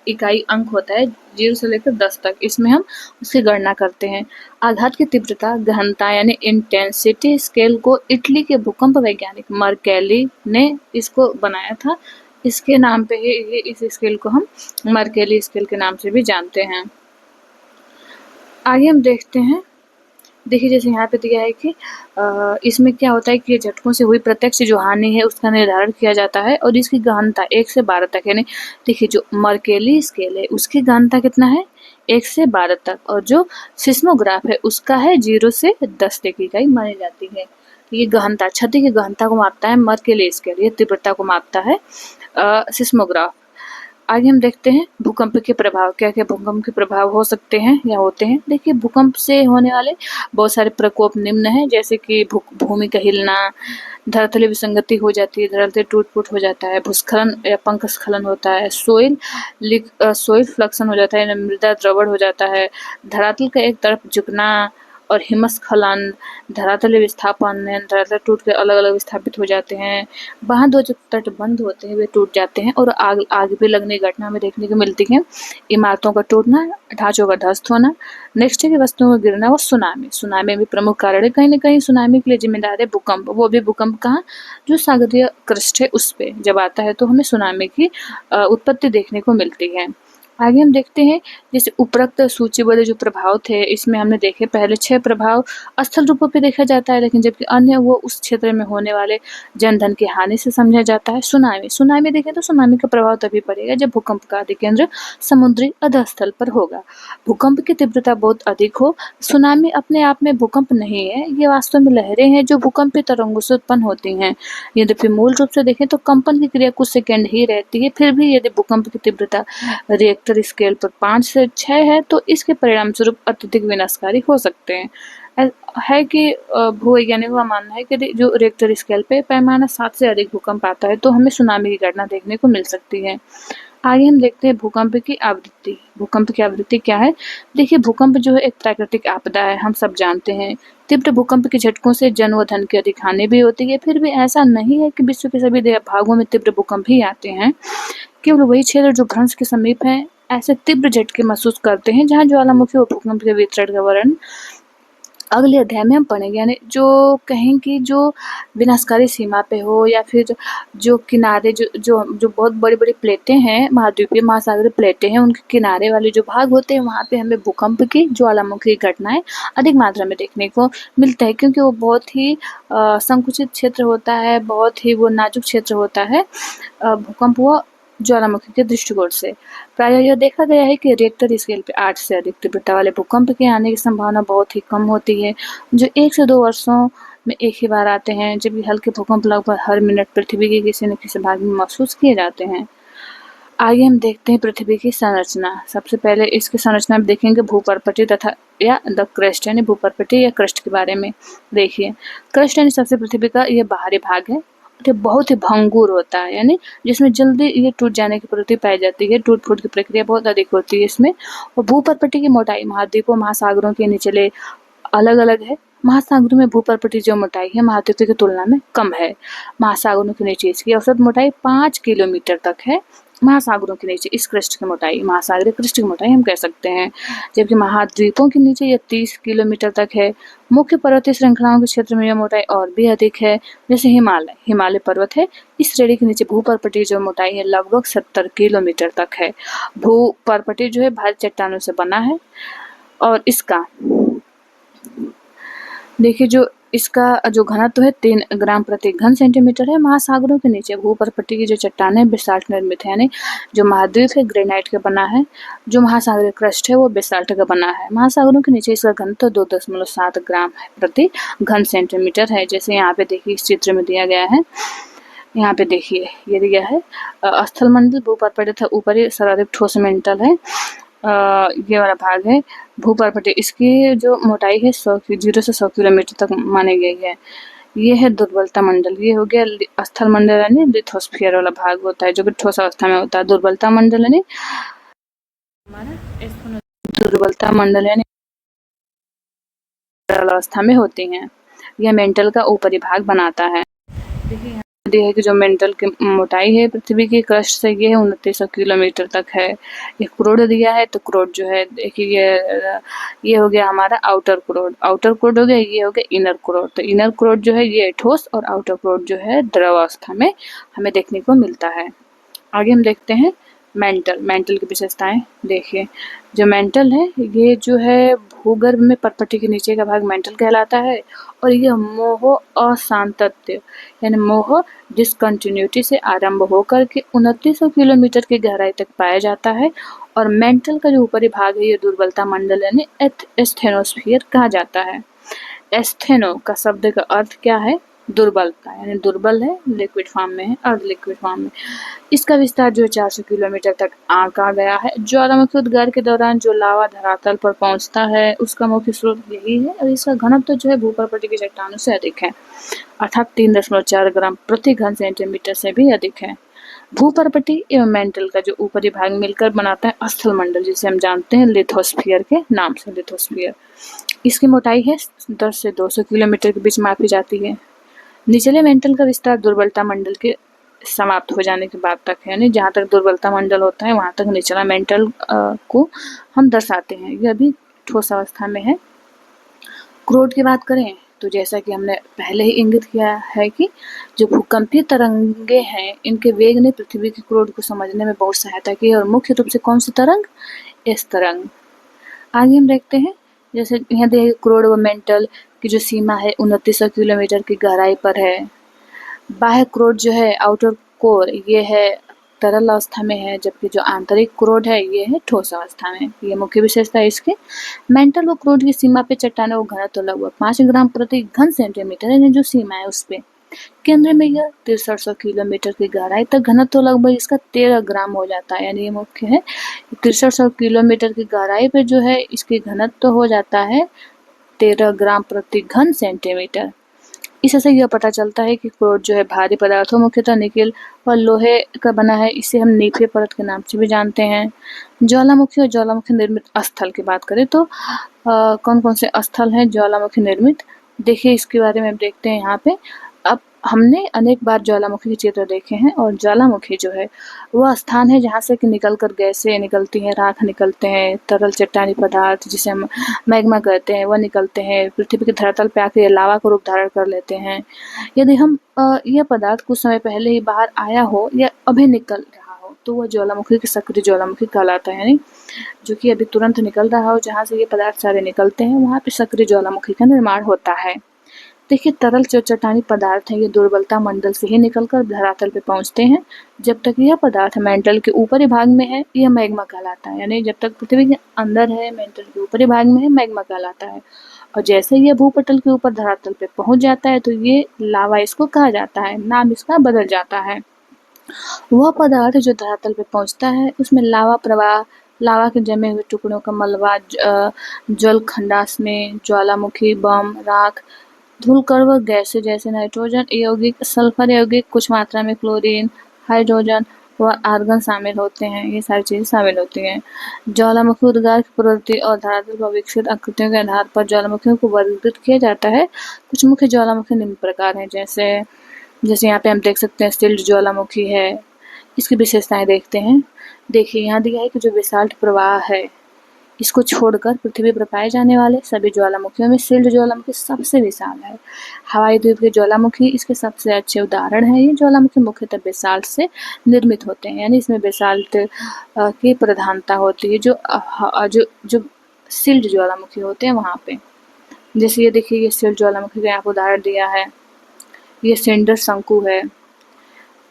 इकाई अंक होता है 0 से लेकर 10 तक, इसमें हम उसकी गणना करते हैं। आघात की तीव्रता, गहनता यानी इंटेंसिटी स्केल को इटली के भूकंप वैज्ञानिक मर्केली ने इसको बनाया था। इसके नाम पे ही इस स्केल को हम मर्केली स्केल के नाम से भी जानते हैं। आगे हम देखते हैं, देखिए जैसे यहाँ पे दिया है कि इसमें क्या होता है कि ये झटकों से हुई प्रत्यक्ष जो हानि है उसका निर्धारण किया जाता है और इसकी गहनता 1 से 12 तक, यानी देखिए जो मर्केली स्केल है उसकी गहनता कितना है 1 से 12 तक, और जो सिस्मोग्राफ है उसका है 0 से 10 तक की इकाई मानी जाती है। ये गहनता, क्षति की गहनता को मापता है मर्केली स्केल, ये तीव्रता को मापता है सिस्मोग्राफ। आगे हम देखते हैं भूकंप के प्रभाव, क्या क्या भूकंप के प्रभाव हो सकते हैं या होते हैं। देखिए भूकंप से होने वाले बहुत सारे प्रकोप निम्न हैं, जैसे कि भूमि का हिलना, धरातलीय विसंगति हो जाती है, धरातल टूट-फूट हो जाता है, भूस्खलन या पंख स्खलन होता है, सोइल फ्लक्शन हो जाता है, मृदा द्रवण हो जाता है, धरातल का एक तरफ झुकना और हिमस्खलन, धरातलीय विस्थापन, धरातल टूट के अलग-अलग विस्थापित हो जाते हैं, बांध और जो तटबंध होते हैं वे टूट जाते हैं और आग भी लगने की घटना में देखने को मिलती है। इमारतों का टूटना, ढांचों का ध्वस्त होना, नेक्स्ट है कि वस्तुओं का गिरना और सुनामी भी प्रमुख कारण है। कहीं न कहीं सुनामी के लिए जिम्मेदार है भूकंप, वो भी भूकंप कहाँ, जो सागरीय क्रस्ट है उस पे जब आता है तो हमें सुनामी की उत्पत्ति देखने को मिलती है। आगे हम देखते हैं, जैसे उपरोक्त सूचीबद्ध जो प्रभाव थे इसमें हमने देखे पहले 6 प्रभाव स्थल रूपों पे देखा जाता है, लेकिन जबकि अन्य वो उस क्षेत्र में होने वाले जनधन की हानि से समझा जाता है। सुनामी देखें तो सुनामी का प्रभाव तभी पड़ेगा जब भूकंप का अधिकेंद्र समुद्री अधःस्थल पर होगा, भूकंप की तीव्रता बहुत अधिक हो। सुनामी अपने आप में भूकंप नहीं है, ये वास्तव में लहरें हैं जो भूकंपीय तरंगों से उत्पन्न होती हैं। यद्यपि मूल रूप से देखें तो कंपन की क्रिया कुछ सेकंड ही रहती है, फिर भी यदि भूकंप की तीव्रता रिएक्टर स्केल पर 5 से 6 है तो इसके परिणाम स्वरूप अत्यधिक विनाशकारी हो सकते हैं। है कि भूवैज्ञानिकों का मानना है कि जो रिएक्टर स्केल पे पैमाना 7 से अधिक भूकंप आता है तो हमें सुनामी की घटना देखने को मिल सकती है। आगे हम देखते हैं भूकंप की आवृत्ति। भूकंप की आवृत्ति क्या है? देखिए भूकंप जो है एक प्राकृतिक आपदा है, हम सब जानते हैं। तीव्र भूकंप के झटकों से जन व धन की अधिक हानि भी होती है, फिर भी ऐसा नहीं है कि विश्व के सभी भागों में तीव्र भूकंप ही आते हैं। केवल वही क्षेत्र जो भ्रंश के समीप हैं ऐसे तीव्र झटके महसूस करते हैं जहाँ ज्वालामुखी और भूकंप के वितरण का वर्णन अगले अध्याय में हम पढ़ेंगे। यानी जो कहें कि जो विनाशकारी सीमा पे हो या फिर जो किनारे जो बहुत बड़ी-बड़ी प्लेटें हैं, महाद्वीपीय महासागरीय प्लेटें हैं, उनके किनारे वाले जो भाग होते हैं वहाँ पे हमें भूकंप की ज्वालामुखी घटनाएं अधिक मात्रा में देखने को मिलता है, क्योंकि वो बहुत ही संकुचित क्षेत्र होता है, बहुत ही वो नाजुक क्षेत्र होता है भूकंप व ज्वालामुखी के दृष्टिकोण से। प्रायः यह देखा गया है कि रिएक्टर स्केल पे 8 से अधिक तीव्रता वाले भूकंप के आने की संभावना बहुत ही कम होती है, जो 1 से 2 वर्षों में एक ही बार आते हैं, जबकि हल्के भूकंप लगभग हर मिनट पृथ्वी के किसी न किसी भाग में महसूस किए जाते हैं। आगे हम देखते हैं पृथ्वी की संरचना। सबसे पहले इसकी संरचना में देखेंगे भूपर्पटी तथा या द क्रस्ट, यानी भूपर्पटी या क्रस्ट के बारे में। देखिए क्रस्ट यानी सबसे पृथ्वी का ये बाहरी भाग है, ये बहुत ही भंगुर होता है, यानी जिसमें जल्दी ये टूट जाने की प्रवृत्ति पाई जाती है, टूट फूट की प्रक्रिया बहुत अधिक होती है इसमें। और भूपर्पटी की मोटाई महाद्वीपों महासागरों के निचले अलग अलग है। महासागरों में भूपर्पटी जो मोटाई है महाद्वीपों की तुलना में कम है। महासागरों के नीचे इसकी औसत मोटाई 5 किलोमीटर तक है। महासागरों के नीचे इस क्रस्ट की मोटाई, महासागरीय क्रस्ट की मोटाई हम कह सकते हैं, जबकि महाद्वीपों के नीचे यह 30 किलोमीटर तक है। मुख्य पर्वतीय श्रृंखलाओं के क्षेत्र में यह मोटाई और भी अधिक है, जैसे हिमालय पर्वत है, इस श्रेणी के नीचे भूपर्पटी जो मोटाई है लगभग 70 किलोमीटर तक है। भूपर्पटी जो है भारी चट्टानों से बना है और इसका देखिए जो इसका जो घनत्व है 3 ग्राम प्रति घन सेंटीमीटर है। महासागरों के नीचे भूपर्पटी की जो चट्टानें बेसाल्ट निर्मित है, यानी जो महाद्वीप है ग्रेनाइट का बना है, जो महासागरीय क्रस्ट है वो बेसाल्ट का बना है। महासागरों के नीचे इसका घनत्व 2.7 ग्राम प्रति घन सेंटीमीटर है। जैसे यहाँ पे देखिए इस चित्र में दिया गया है, यहाँ पे देखिए ये दिया है स्थल मंडल भूपर्पटी तथा ऊपरी सर्वाधिक ठोस मेंटल है, ये वाला भाग है भूपर्पटी। इसकी जो मोटाई है 0 से 100 किलोमीटर तक मानी गई है। ये है दुर्बलता मंडल, ये हो गया स्थल मंडल यानी लिथोस्फीयर वाला भाग होता है जो कि ठोस अवस्था में होता है। दुर्बलता मंडल यानी दुर्बलता मंडल यानी अवस्था में होती हैं। यह मेंटल का ऊपरी भाग बनाता है। देखिए दिया है कि जो मेंटल की मोटाई है पृथ्वी की क्रस्ट से ये है 2900 किलोमीटर तक है। एक क्रोड दिया है, तो क्रोड जो है देखिए ये हो गया हमारा आउटर क्रोड हो गया, ये हो गया इनर क्रोड। तो इनर क्रोड जो है ये ठोस और आउटर क्रोड जो है द्रव अवस्था में हमें देखने को मिलता है। आगे हम देखते हैं मेंटल की विशेषताएं। देखिए जो मेंटल है ये जो है भूगर्भ में परपटी के नीचे का भाग मेंटल कहलाता है, और यह मोह असांतत्य यानी मोह डिसकंटिन्यूटी से आरंभ होकर के 2900 किलोमीटर की गहराई तक पाया जाता है। और मेंटल का जो ऊपरी भाग है ये दुर्बलता मंडल यानी एस्थेनोस्फीयर कहा जाता है। एस्थेनो का शब्द का अर्थ क्या है? दुर्बलता, यानी दुर्बल है, लिक्विड फॉर्म में है, अर्ध लिक्विड फॉर्म में। इसका विस्तार जो 400 किलोमीटर तक आंका गया है। ज्वालामुखी उद्गार के दौरान जो लावा धरातल पर पहुंचता है उसका मुख्य स्रोत यही है, और इसका घनत्व जो है भूपर्पटी की चट्टानों से अधिक है, अर्थात 3.4 ग्राम प्रति घन सेंटीमीटर से भी अधिक है। भूपर्पटी एवं मेंटल का जो ऊपरी भाग मिलकर बनाता है स्थल मंडल, जिसे हम जानते हैं लिथोस्फीयर के नाम से, लिथोस्फीयर। इसकी मोटाई है 10 से 200 किलोमीटर के बीच मापी जाती है। निचले मेंटल का विस्तार दुर्बलता मंडल के समाप्त हो जाने के बाद तक है, यानी जहाँ तक दुर्बलता मंडल होता है वहाँ तक निचला मेंटल को हम दर्शाते हैं। यह अभी ठोस अवस्था में है। क्रोड की बात करें तो जैसा कि हमने पहले ही इंगित किया है कि जो भूकंपीय तरंगे हैं इनके वेग ने पृथ्वी की क्रोड को समझने में बहुत सहायता की है, और मुख्य रूप से कौन सी तरंग? एस तरंग। आगे हम देखते हैं, जैसे यहाँ देखिए क्रोड व मेंटल की जो सीमा है 2900 किलोमीटर की गहराई पर है। बाह्य क्रोड जो है आउटर कोर ये है तरल अवस्था में है, जबकि जो आंतरिक क्रोड है ये है ठोस अवस्था में। ये मुख्य विशेषता है इसके। मेंटल व क्रोड की सीमा पे चट्टानों का घनत्व लगभग 5 ग्राम प्रति घन सेंटीमीटर है, जो सीमा है उस पे। केंद्र में यह 6300 किलोमीटर की गहराई तक घनत्व लगभग इसका 13 ग्राम हो जाता है, यानी ये मुख्य है 6300 किलोमीटर की गहराई पे जो है इसकी घनत्व हो जाता है 13 ग्राम प्रति घन सेंटीमीटर। इससे यह पता चलता है कि क्रोड जो है भारी पदार्थों मुख्यतः निकेल व लोहे का बना है। इसे हम नीफे परत के नाम से भी जानते हैं। ज्वालामुखी और ज्वालामुखी निर्मित स्थल की बात करें तो कौन कौन से स्थल हैं ज्वालामुखी निर्मित? देखिए इसके बारे में देखते हैं यहाँ पे। अब हमने अनेक बार ज्वालामुखी के चित्र देखे हैं, और ज्वालामुखी जो है वह स्थान है जहाँ से कि निकलकर गैसें निकलती हैं, राख निकलते हैं, तरल चट्टानी पदार्थ जिसे हम मैग्मा कहते हैं वह निकलते हैं, पृथ्वी के धरातल पे आकर लावा को रूप धारण कर लेते हैं। यदि हम यह पदार्थ कुछ समय पहले ही बाहर आया हो या अभी निकल रहा हो तो वह ज्वालामुखी की सक्रिय ज्वालामुखी कहलाता है, यानी जो कि अभी तुरंत निकल रहा हो, जहाँ से ये पदार्थ सारे निकलते हैं वहाँ पे सक्रिय ज्वालामुखी का निर्माण होता है। देखिए तरल जो चट्टानी पदार्थ हैं ये दुर्बलता मंडल से ही निकलकर धरातल पे पहुंचते हैं। जब तक यह पदार्थ मेंटल के ऊपरी भाग में है यह मैग्मा कहलाता है, यानी जब तक पृथ्वी के अंदर है मेंटल के ऊपरी भाग में है मैग्मा कहलाता है। और जैसे यह भूपटल के ऊपर धरातल पे पहुंच जाता है तो ये लावा इसको कहा जाता है, नाम इसका बदल जाता है। वह पदार्थ जो धरातल पे पहुंचता है उसमें लावा प्रवाह, लावा के जमे हुए टुकड़ों का मलबा, जल खंडास में ज्वालामुखी बम, राख, धूलकण व गैसें जैसे नाइट्रोजन यौगिक, सल्फर यौगिक, कुछ मात्रा में क्लोरीन, हाइड्रोजन व आर्गन शामिल होते हैं। ये सारी चीजें शामिल होती हैं। ज्वालामुखी उद्गार की प्रवृत्ति और धरातल पर विकसित आकृतियों के आधार पर ज्वालामुखियों को वर्गीकृत किया जाता है। कुछ मुख्य ज्वालामुखी निम्न प्रकार हैं, जैसे यहाँ पे हम देख सकते हैं सिल्ट ज्वालामुखी है। इसकी विशेषताएं देखते हैं। देखिए यहाँ दिया है कि जो बेसाल्ट प्रवाह है इसको छोड़कर पृथ्वी पर पाए जाने वाले सभी ज्वालामुखियों में सिल्ट ज्वालामुखी सबसे विशाल है। हवाई द्वीप के ज्वालामुखी इसके सबसे अच्छे उदाहरण हैं। ये ज्वालामुखी मुख्यतः बेसाल्ट से निर्मित होते हैं, यानी इसमें बेसाल्ट की प्रधानता होती है। जो सिल्ट ज्वालामुखी होते हैं वहाँ पे, जैसे ये देखिए ये सिल्ट ज्वालामुखी का यहाँ पर उदाहरण दिया है। ये सिंडर शंकु है।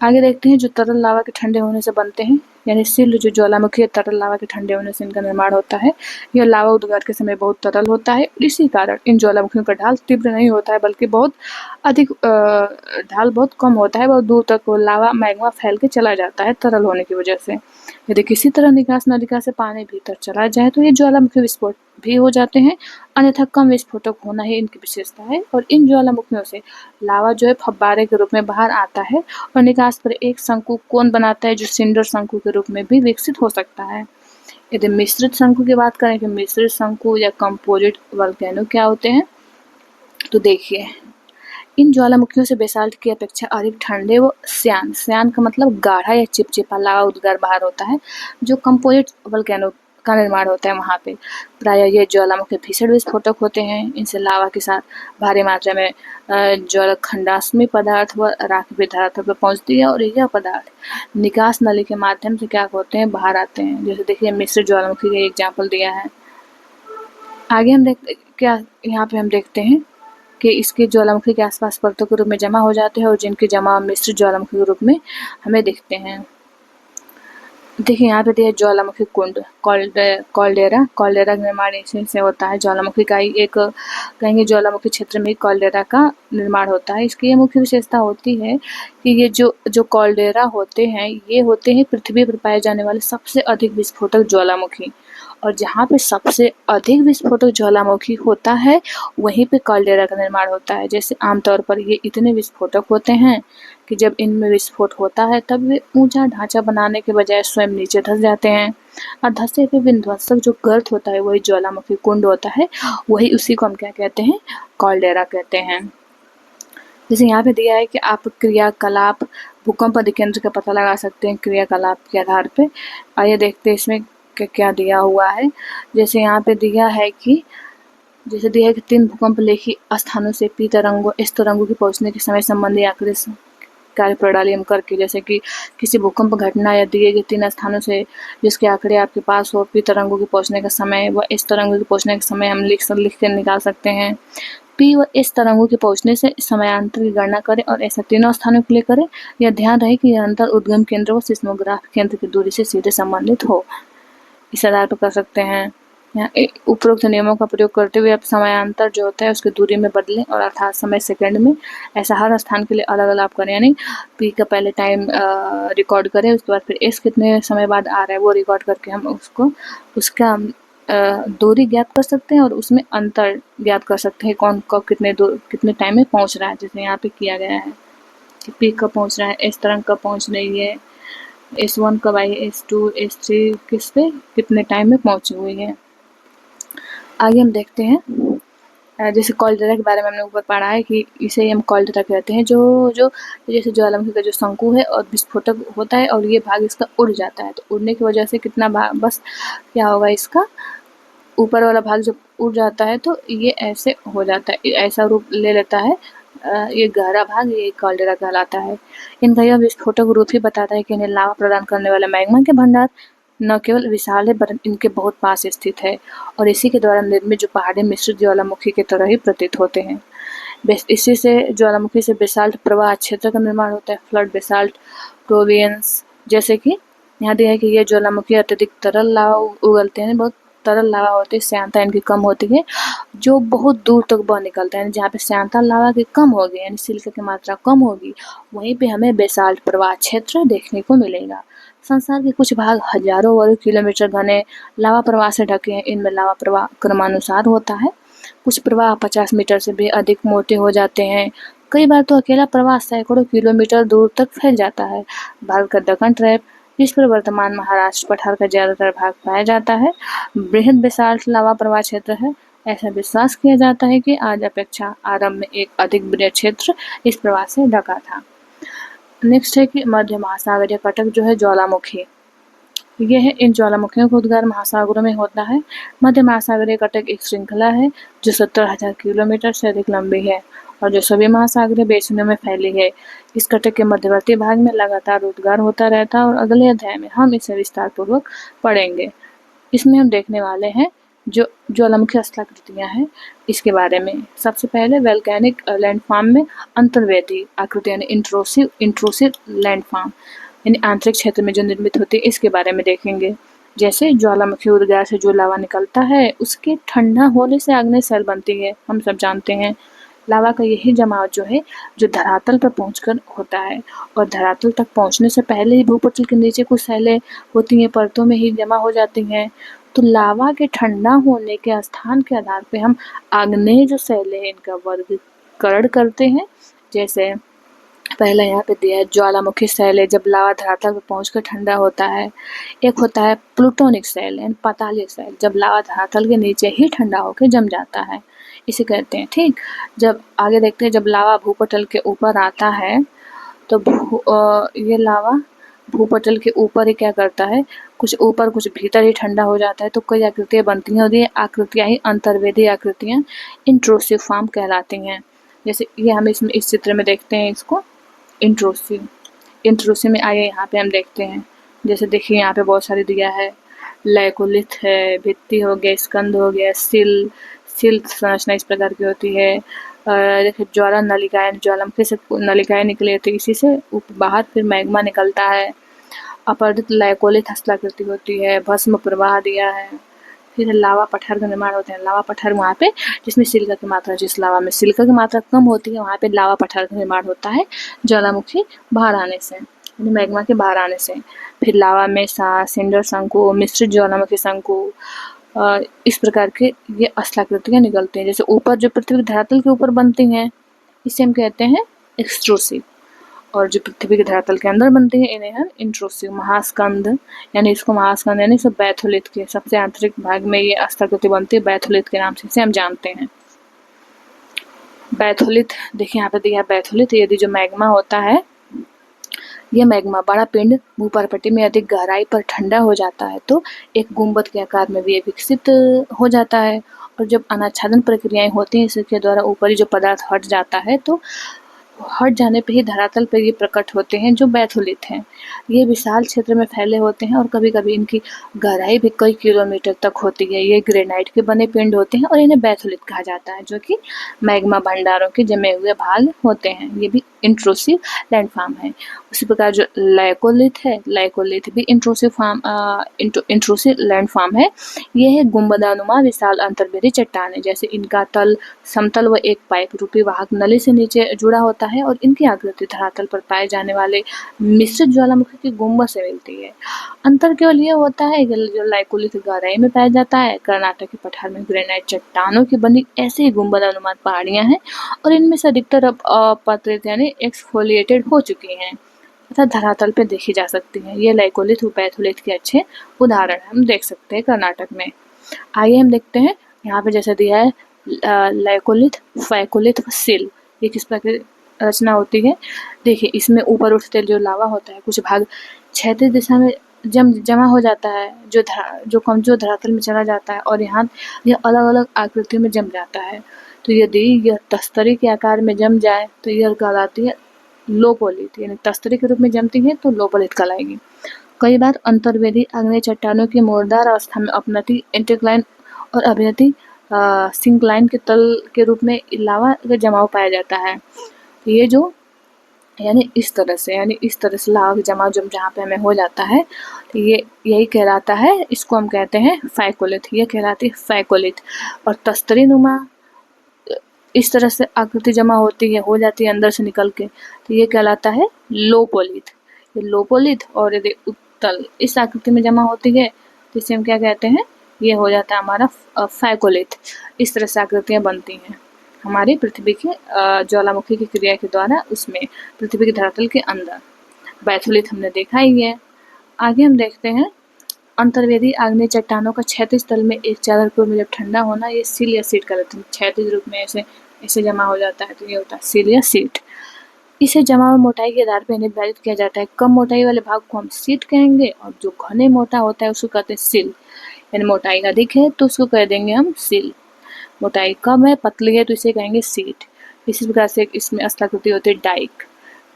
आगे देखते हैं जो तरल लावा के ठंडे होने से बनते हैं, यानी सिल्ट जो ज्वालामुखी है तरल लावा के ठंडे होने से इनका निर्माण होता है। यह लावा उद्गार के समय बहुत तरल होता है, इसी कारण इन ज्वालामुखियों का ढाल तीव्र नहीं होता है, बल्कि बहुत अधिक ढाल बहुत कम होता है। बहुत दूर तक वो लावा मैग्मा फैल के चला जाता है तरल होने की वजह से। यदि किसी तरह निकास नलिका से पानी भीतर चला जाए तो ये ज्वालामुखी विस्फोट भी हो जाते हैं, अन्यथा कम विस्फोटक होना ही इनकी विशेषता है। और इन ज्वालामुखियों से लावा जो है फव्वारे के रूप में बाहर आता है और निकास पर एक शंकु कोन बनाता है, जो सिंडर शंकु के रूप में भी विकसित हो सकता है। यदि मिश्रित शंकु की बात करें कि मिश्रित शंकु या कंपोजिट वोल्केनो क्या होते हैं, तो देखिए इन ज्वालामुखियों से बेसाल्ट की अपेक्षा अधिक ठंडे व श्यान का मतलब गाढ़ा या चिपचिपा लावा उद्गार बाहर होता है, जो कंपोजिट वोल्केनो का निर्माण होता है वहाँ पे। प्रायः ये ज्वालामुखी भीषण विस्फोटक होते हैं। इनसे लावा के साथ भारी मात्रा में ज्वालाखंडाश्मी पदार्थ व राखी पदार्थों पर पहुँचती है, और यह पदार्थ निकास नली के माध्यम से क्या होते हैं, बाहर आते हैं। जैसे देखिए मिश्र ज्वालामुखी का एग्जाम्पल दिया है। आगे हम यहाँ पे हम देखते हैं कि इसके ज्वालामुखी के आसपास परतों के रूप में जमा हो जाते हैं, और जिनके जमा मिश्र ज्वालामुखी के रूप में हमें दिखते हैं। देखिए यहाँ पे दिया ज्वालामुखी कुंड कॉल्डेरा का निर्माण इसी से होता है। ज्वालामुखी का ही एक कहेंगे ज्वालामुखी क्षेत्र में कॉल्डेरा का निर्माण होता है। इसकी ये मुख्य विशेषता होती है कि ये जो कॉल्डेरा होते हैं, ये होते हैं पृथ्वी पर पाए जाने वाले सबसे अधिक विस्फोटक ज्वालामुखी, और जहाँ पे सबसे अधिक विस्फोटक ज्वालामुखी होता है वहीं पे कॉल्डेरा का निर्माण होता है। जैसे आमतौर पर ये इतने विस्फोटक होते हैं कि जब इनमें विस्फोट होता है तब वे ऊंचा ढांचा बनाने के बजाय स्वयं नीचे धंस जाते हैं, और धंसते हुए विध्वंसक जो गर्त होता है वही ज्वालामुखी कुंड होता है, वही उसी को हम क्या कहते हैं, कॉल्डेरा कहते हैं। जैसे यहाँ पे दिया है कि आप क्रियाकलाप भूकंप अधिकेंद्र का पता लगा सकते हैं क्रियाकलाप के आधार पे। आइए देखते हैं इसमें क्या दिया हुआ है। जैसे यहाँ पे दिया है कि 3 भूकंप लेखी स्थानों से पी तरंगों एस तरंगों की पहुंचने के समय संबंधी आंकड़े कार्य प्रणाली हम करके, जैसे कि किसी भूकंप घटना या दिए गए 3 स्थानों से जिसके आंकड़े आपके पास हो, पी तरंगों के पहुंचने का समय व एस तरंगों के पहुंचने का समय हम लिख के निकाल सकते हैं। पी व एस तरंगों के पहुंचने से समयांतर की गणना करें और ऐसा तीनों स्थानों के लिए करें। यह ध्यान रहे कि यह अंतर उद्गम केंद्र व सिस्मोग्राफ केंद्र की दूरी से सीधे संबंधित हो। इस आधार पर कर सकते हैं। यहाँ उपरोक्त नियमों का प्रयोग करते हुए आप समयांतर जो होता है उसकी दूरी में बदलें, और अर्थात समय सेकंड में। ऐसा हर स्थान के लिए अलग अलग आप करें, यानी पी का पहले टाइम रिकॉर्ड करें, उसके बाद फिर एस कितने समय बाद आ रहा है वो रिकॉर्ड करके हम उसका दूरी ज्ञात कर सकते हैं, और उसमें अंतर ज्ञात कर सकते हैं कौन कब कितने टाइम में पहुँच रहा है। जैसे यहाँ पे किया गया है कि पी कब पहुँच रहा है, एस तरंग कब पहुँच रही है, S1 कब आई, S2 S3 किस पे कितने टाइम में पहुंची हुई है। आगे हम देखते हैं जैसे कॉल्डेरा के बारे में हमने ऊपर पढ़ा है कि इसे हम कॉल्डेरा कहते हैं, जो जैसे ज्वालामुखी का जो शंकु है और विस्फोटक होता है और ये भाग इसका उड़ जाता है, तो उड़ने की वजह से कितना भाग बस क्या होगा, इसका ऊपर वाला भाग जब उड़ जाता है तो ये ऐसे हो जाता है, ऐसा रूप ले लेता है। ये गहरा भाग ये कॉल्डेरा कहलाता है। इनका यह विस्फोटक रूप ही बताता है कि इन्हें लावा प्रदान करने वाले मैग्मा के भंडार न केवल विशाल है वरन इनके बहुत पास स्थित है, और इसी के द्वारा निर्मित जो पहाड़ी मिश्रित ज्वालामुखी की तरह ही प्रतीत होते हैं। इसी से ज्वालामुखी से बेसाल्ट प्रवाह क्षेत्र का निर्माण होता है, फ्लड बेसाल्ट प्रोवियंस। जैसे कि यहाँ दिया है कि ये ज्वालामुखी अत्यधिक तरल लावा उगलते हैं, बहुत तरल लावा होती है, श्यानता इनकी कम होती है, जो बहुत दूर तक बह निकलता है। जहाँ पे श्यानता लावा की कम होगी यानी सिल्क की मात्रा कम होगी, वहीं पे हमें बेसाल्ट प्रवाह क्षेत्र देखने को मिलेगा। संसार के कुछ भाग हजारों वर्ग किलोमीटर घने लावा प्रवाह से ढके हैं। इनमें लावा प्रवाह क्रमानुसार होता है। कुछ प्रवाह 50 मीटर से भी अधिक मोटे हो जाते हैं। कई बार तो अकेला प्रवाह सैकड़ों किलोमीटर दूर तक फैल जाता है। भारत का दक्कन ट्रैप, जिस पर वर्तमान महाराष्ट्र पठार का ज्यादातर भाग पाया जाता है, बृहद बेसाल्ट लावा प्रवाह क्षेत्र है। ऐसा विश्वास किया जाता है कि आज अपेक्षा आरंभ में एक अधिक बृहद क्षेत्र इस प्रवाह से ढका था। नेक्स्ट है कि मध्य महासागरीय कटक जो है ज्वालामुखी, ये है इन ज्वालामुखियों का उद्गार महासागरों में होता है। मध्य महासागरीय कटक एक श्रृंखला है जो 70,000 किलोमीटर से अधिक लंबी है और जो सभी महासागरीय बेसिनों में फैली है। इस कटक के मध्यवर्ती भाग में लगातार उद्गार होता रहता है और अगले अध्याय में हम इसे विस्तार पूर्वक पढ़ेंगे। इसमें हम देखने वाले हैं जो ज्वालामुखी स्थलाकृतियाँ हैं इसके बारे में। सबसे पहले वोल्केनिक लैंडफॉर्म में अंतर्वेदी आकृति यानी इंट्रूसिव लैंडफॉर्म यानी आंतरिक क्षेत्र में जो निर्मित होती है इसके बारे में देखेंगे। जैसे ज्वालामुखी उद्गार से जो लावा निकलता है उसके ठंडा होने से आग्नेय शैल बनती है, हम सब जानते हैं। लावा का यही जमाव जो है जो धरातल पर पहुंचकर होता है, और धरातल तक पहुंचने से पहले ही भूपटल के नीचे कुछ शैलें होती हैं, परतों में ही जमा हो जाती हैं। तो लावा के ठंडा होने के स्थान के आधार पे हम आग्नेय जो शैलें हैं इनका वर्गीकरण करते हैं। जैसे पहला यहाँ पे दिया है ज्वालामुखी शैल जब लावा धरातल पर पहुंचकर ठंडा होता है। एक होता है प्लूटोनिक शैल यानी पातालिक शैल, जब लावा धरातल के नीचे ही ठंडा होकर जम जाता है। इसे कहते हैं। ठीक, जब आगे देखते हैं, जब लावा भूपटल के ऊपर आता है तो ये लावा भूपटल के ऊपर ही क्या करता है, कुछ ऊपर कुछ भीतर ही ठंडा हो जाता है, तो कई आकृतियाँ बनती हैं और ये आकृतियाँ ही अंतर्वेदी आकृतियाँ इंट्रूसिव फॉर्म कहलाती हैं। जैसे ये हम इसमें इस चित्र में देखते हैं इसको, इंट्रूसिव में आइए यहाँ पे हम देखते हैं। जैसे देखिए यहाँ पे बहुत सारी दिया है, लैकोलिथ है, भित्ति हो गया, स्कंद हो गया, सिल संरचना इस प्रकार की होती है। देखिए ज्वाला नलिकाएं, ज्वालामुखी से नलिकाएं निकली होती है, इसी से बाहर फिर मैग्मा निकलता है। अपरदित लैकोलिथ हस्ताकृति होती है, भस्म प्रवाह दिया है। फिर लावा पठार का निर्माण होते हैं। लावा पठार वहाँ पे जिसमें सिलिका की मात्रा, जिस लावा में सिलिका की मात्रा कम होती है वहाँ पे लावा पठार का निर्माण होता है, ज्वालामुखी बाहर आने से, यानी मैग्मा के बाहर आने से। फिर लावा में सिंडर शंकु, मिश्रित ज्वालामुखी शंकु, इस प्रकार के ये स्थलाकृतियाँ निकलती हैं। जैसे ऊपर जो पृथ्वी के धरातल के ऊपर बनती हैं इसे हम कहते हैं एक्सट्रूसिव, और जो पृथ्वी के धरातल के अंदर बनती है इन्हें हम इंट्रूसिव। महास्कंद, यानी इसको महास्कंद यानी सब बैथोलिथ के सबसे आंतरिक भाग में ये स्थलाकृति बनती है, बैथोलिथ के नाम से इसे हम जानते हैं। बैथोलिथ देखिए यहाँ पे दिया है बैथोलिथ, यदि जो मैग्मा होता है, यह मैग्मा बड़ा पिंड भूपर्पटी में अधिक गहराई पर ठंडा हो जाता है तो एक गुंबद के आकार में भी विकसित हो जाता है, और जब अनाच्छादन प्रक्रियाएं होती हैं इसके द्वारा ऊपरी जो पदार्थ हट जाता है तो हट जाने पे ही धरातल पर ये प्रकट होते हैं जो बैथोलिथ हैं। ये विशाल क्षेत्र में फैले होते हैं और कभी कभी इनकी गहराई भी कई किलोमीटर तक होती है। ये ग्रेनाइट के बने पिंड होते हैं और इन्हें बैथोलिथ कहा जाता है, जो कि मैग्मा भंडारों के जमे हुए भाग होते हैं। ये भी इंट्रूसिव लैंडफॉर्म है। उसी प्रकार जो लैकोलिथ है, लैकोलिथ भी इंट्रूसिव लैंडफॉर्म है। ये है गुंबदानुमा विशाल अंतर्वेदी चट्टान है। जैसे इनका तल समतल व एक पाइप रूपी वाहक नली से नीचे जुड़ा होता है और इनकी आकृति धरातल पर पाए जाने वाले मिश्रित ज्वालामुखी की गुंबद से मिलती है। अंतर केवल ये होता है कि जो लाइकोलिथ गहराई में पाया जाता है, कर्नाटक के पठार में ग्रेनाइट चट्टानों की बनी ऐसे ही गुंबदानुमा पहाड़ियां हैं और इनमें से अधिकतर अब अपत्रित यानी एक्सफोलिएटेड हो चुकी हैं तथा धरातल पे देखी जा सकती हैं। ये लाइकोलिथ व बैथोलिथ के अच्छे उदाहरण हम देख सकते हैं कर्नाटक में। आइए हम देखते हैं यहाँ पे जैसे दिया है लैकोलिथ, फैकोलिथ व सिल, ये किस प्रकार की रचना होती है। देखिए इसमें ऊपर उठते जो लावा होता है कुछ भाग क्षैतिज दिशा में जमा हो जाता है, जो कमजोर धरातल में चला जाता है और यहाँ यह अलग अलग आकृतियों में जम जाता है। तो यदि यह तस्तरी के आकार में जम जाए तो यह कहलाती है लोपोलिथ, यानी तस्तरी के रूप में जमती है तो लोपोलिथ कहलाएगी। कई बार अंतर्वेदी आग्नेय चट्टानों की मोड़दार अवस्था में अपनति इंटरक्लाइन और अभिनति सिंक्लाइन के तल के रूप में लावा का जमाव पाया जाता है। तो ये जो यानी इस तरह से लावा का जमाव जब जहाँ पे हमें हो जाता है तो ये यही कहलाता है, इसको हम कहते हैं फैकोलिथ, ये कहलाती है फैकोलिथ। और तस्तरी नुमा इस तरह से आकृति जमा होती है, हो जाती है अंदर से निकल के, तो ये कहलाता है लोपोलिथ। ये लोपोलिथ। और यदि उत्तल इस आकृति में जमा होती है तो इसे हम क्या कहते हैं, ये हो जाता है हमारा फैकोलिथ। इस तरह से आकृतियाँ बनती हैं हमारी पृथ्वी के ज्वालामुखी की क्रिया के द्वारा, उसमें पृथ्वी के धरातल के अंदर। बैथोलिथ हमने देखा ही है। आगे हम देखते हैं अंतर्वेदी आग्नेय चट्टानों का क्षैतिज तल में एक चादर के रूप में जब ठंडा होना, ये सील या सीट कहलाते हैं। क्षैतिज रूप में ऐसे जमा हो जाता है तो ये होता है सील या सीट। इसे जमा व मोटाई के आधार पर निर्धारित किया जाता है। कम मोटाई वाले भाग को हम सीट कहेंगे और जो घने मोटा होता है उसको कहते हैं सिल, यानी मोटाई अधिक है तो उसको कह देंगे हम सिल, मोटाई कम है पतली है तो इसे कहेंगे सीट। इसी प्रकार से इसमें स्थलाकृति होती है डाइक।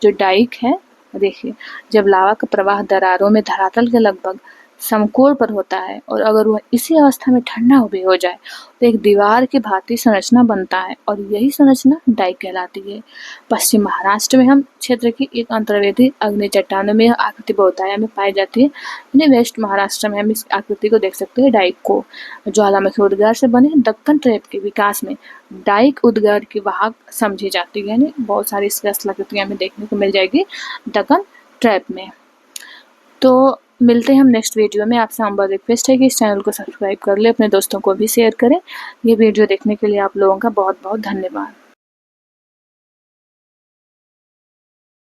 जो डाइक है, देखिए जब लावा का प्रवाह दरारों में धरातल के लगभग समकोण पर होता है और अगर वह इसी अवस्था में ठंडा भी हो जाए तो एक दीवार की भांति संरचना बनता है और यही संरचना डाइक कहलाती है। पश्चिम महाराष्ट्र में हम क्षेत्र की एक अंतर्वेदी आग्नेय चट्टानों में आकृति बहुतायत में पाई जाती है, यानी वेस्ट महाराष्ट्र में हम इस आकृति को देख सकते हैं डाइक को। ज्वालामुखी उद्गार से बने दक्कन ट्रैप के विकास में डाइक उद्गार की वाहक समझी जाती है, यानी बहुत सारी इसकी स्थलाकृतियां हमें देखने को मिल जाएगी दक्कन ट्रैप में। तो मिलते हैं हम नेक्स्ट वीडियो में। आपसे हमारा रिक्वेस्ट है कि इस चैनल को सब्सक्राइब कर ले, अपने दोस्तों को भी शेयर करें। ये वीडियो देखने के लिए आप लोगों का बहुत बहुत धन्यवाद।